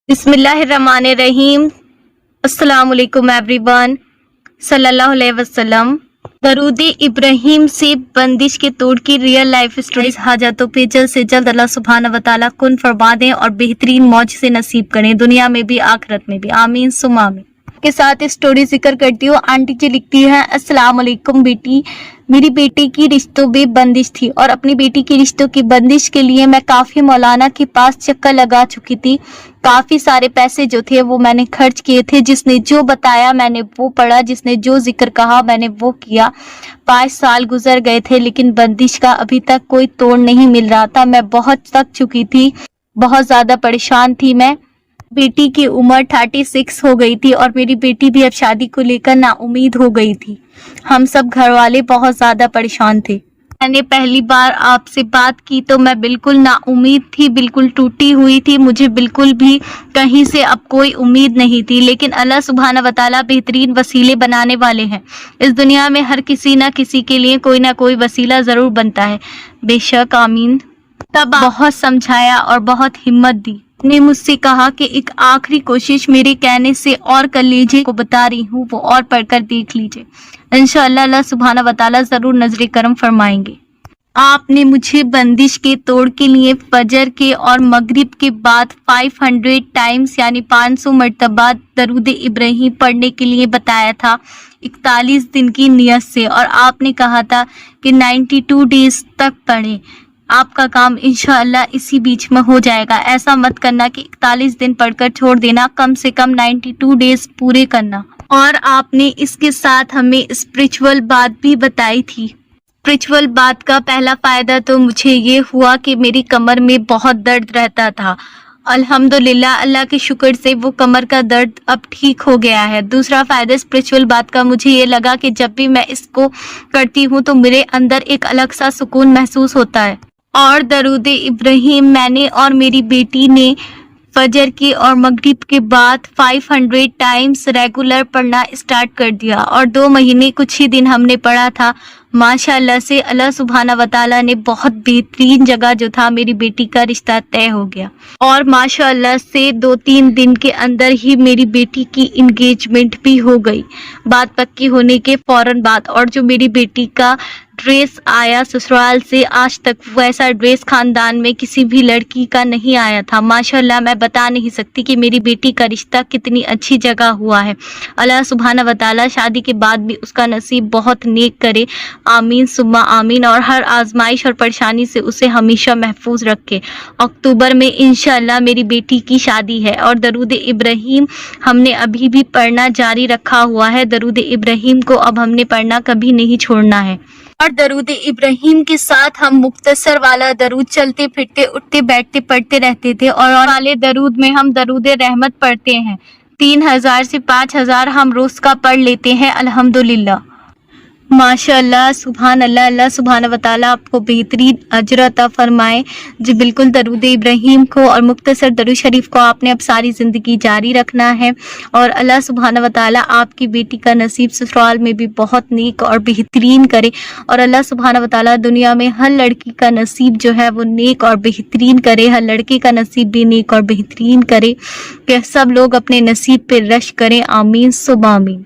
بسم اللہ الرحمن الرحیم۔ السلام علیکم ایوری ون، صلی اللہ علیہ وسلم۔ درود ابراہیم سے بندش کے توڑ کی ریئل لائف سٹوریز حاجتوں پہ جلد سے جلد اللہ سبحانہ وتعالی کن فرما دیں اور بہترین موج سے نصیب کریں، دنیا میں بھی آخرت میں بھی، آمین ثم آمین۔ کے ساتھ اسٹوری ذکر کرتی ہوں۔ آنٹی جی لکھتی ہے، السلام علیکم بیٹی، میری بیٹی کی رشتوں میں بندش تھی اور اپنی بیٹی کی رشتوں کی بندش کے لیے میں کافی مولانا کے پاس چکر لگا چکی تھی۔ کافی سارے پیسے جو تھے وہ میں نے خرچ کیے تھے، جس نے جو بتایا میں نے وہ پڑھا، جس نے جو ذکر کہا میں نے وہ کیا۔ 5 سال گزر گئے تھے لیکن بندش کا ابھی تک کوئی توڑ نہیں مل رہا تھا۔ میں بہت تھک چکی تھی، بہت زیادہ پریشان تھی۔ میں بیٹی کی عمر 36 ہو گئی تھی اور میری بیٹی بھی اب شادی کو لے کر نا امید ہو گئی تھی۔ ہم سب گھر والے بہت زیادہ پریشان تھے۔ میں نے پہلی بار آپ سے بات کی تو میں بالکل نا امید تھی، بالکل ٹوٹی ہوئی تھی، مجھے بالکل بھی کہیں سے اب کوئی امید نہیں تھی، لیکن اللہ سبحانہ وتعالی بہترین وسیلے بنانے والے ہیں۔ اس دنیا میں ہر کسی نہ کسی کے لیے کوئی نہ کوئی وسیلہ ضرور بنتا ہے، بے شک، آمین۔ تب بہت سمجھایا اور بہت ہمت دی، نے مجھ سے کہا کہ ایک آخری کوشش میرے کہنے سے اور کر لیجیے، کو بتا رہی ہوں وہ اور پڑھ کر دیکھ لیجیے، انشاءاللہ اللہ سبحانہ وتعالی ضرور نظر کرم فرمائیں گے۔ آپ نے مجھے بندش کے توڑ کے لیے فجر کے اور مغرب کے بعد 500 ٹائمز یعنی 500 مرتبہ درود ابراہیم پڑھنے کے لیے بتایا تھا، 41 دن کی نیت سے، اور آپ نے کہا تھا کہ 92 ڈیز تک پڑھیں، آپ کا کام انشاءاللہ اسی بیچ میں ہو جائے گا۔ ایسا مت کرنا کہ 41 دن پڑھ کر چھوڑ دینا، کم سے کم 92 ڈیز پورے کرنا۔ اور آپ نے اس کے ساتھ ہمیں اسپرچول بات بھی بتائی تھی۔ اسپرچول بات کا پہلا فائدہ تو مجھے یہ ہوا کہ میری کمر میں بہت درد رہتا تھا، الحمدللہ اللہ کے شکر سے وہ کمر کا درد اب ٹھیک ہو گیا ہے۔ دوسرا فائدہ اسپرچول بات کا مجھے یہ لگا کہ جب بھی میں اس کو کرتی ہوں تو میرے اندر ایک الگ سا سکون محسوس ہوتا ہے۔ اور درود ابراہیم میں نے اور میری بیٹی نے فجر کے اور مغرب کے بعد 500 ٹائمز ریگولر پڑھنا اسٹارٹ کر دیا، اور 2 مہینے کچھ ہی دن ہم نے پڑھا تھا۔ ماشاءاللہ سے اللہ سبحانہ وتعالی نے بہت بہترین جگہ جو تھا میری بیٹی کا رشتہ طے ہو گیا، اور ماشاءاللہ سے 2-3 دن کے اندر ہی میری بیٹی کی انگیجمنٹ بھی ہو گئی، بات پکی ہونے کے فوراً بعد۔ اور جو میری بیٹی کا ڈریس آیا سسرال سے، آج تک ویسا ڈریس خاندان میں کسی بھی لڑکی کا نہیں آیا تھا۔ ماشاءاللہ میں بتا نہیں سکتی کہ میری بیٹی کا رشتہ کتنی اچھی جگہ ہوا ہے۔ اللہ سبحانہ وتعالی شادی کے بعد بھی اس کا نصیب بہت نیک کرے، آمین ثم آمین، اور ہر آزمائش اور پریشانی سے اسے ہمیشہ محفوظ رکھے۔ اکتوبر میں انشاءاللہ میری بیٹی کی شادی ہے، اور درود ابراہیم ہم نے ابھی بھی پڑھنا جاری رکھا ہوا ہے۔ درود ابراہیم کو اب ہم نے پڑھنا کبھی نہیں چھوڑنا ہے، اور درود ابراہیم کے ساتھ ہم مختصر والا درود چلتے پھرتے اٹھتے بیٹھتے پڑھتے رہتے تھے، اور والے درود میں ہم درود رحمت پڑھتے ہیں، 3000 سے 5000 ہم روز کا پڑھ لیتے ہیں، الحمدللہ۔ ماشاءاللہ سبحان اللہ، اللہ سبحانہ وتعالیٰ آپ کو بہترین اجر عطا فرمائے۔ جی بالکل، درود ابراہیم کو اور مختصر درود شریف کو آپ نے اب ساری زندگی جاری رکھنا ہے، اور اللہ سبحانہ وتعالیٰ آپ کی بیٹی کا نصیب سسرال میں بھی بہت نیک اور بہترین کرے، اور اللہ سبحانہ وتعالیٰ دنیا میں ہر لڑکی کا نصیب جو ہے وہ نیک اور بہترین کرے، ہر لڑکے کا نصیب بھی نیک اور بہترین کرے، کہ سب لوگ اپنے نصیب پہ رشک کریں، آمین ثم آمین۔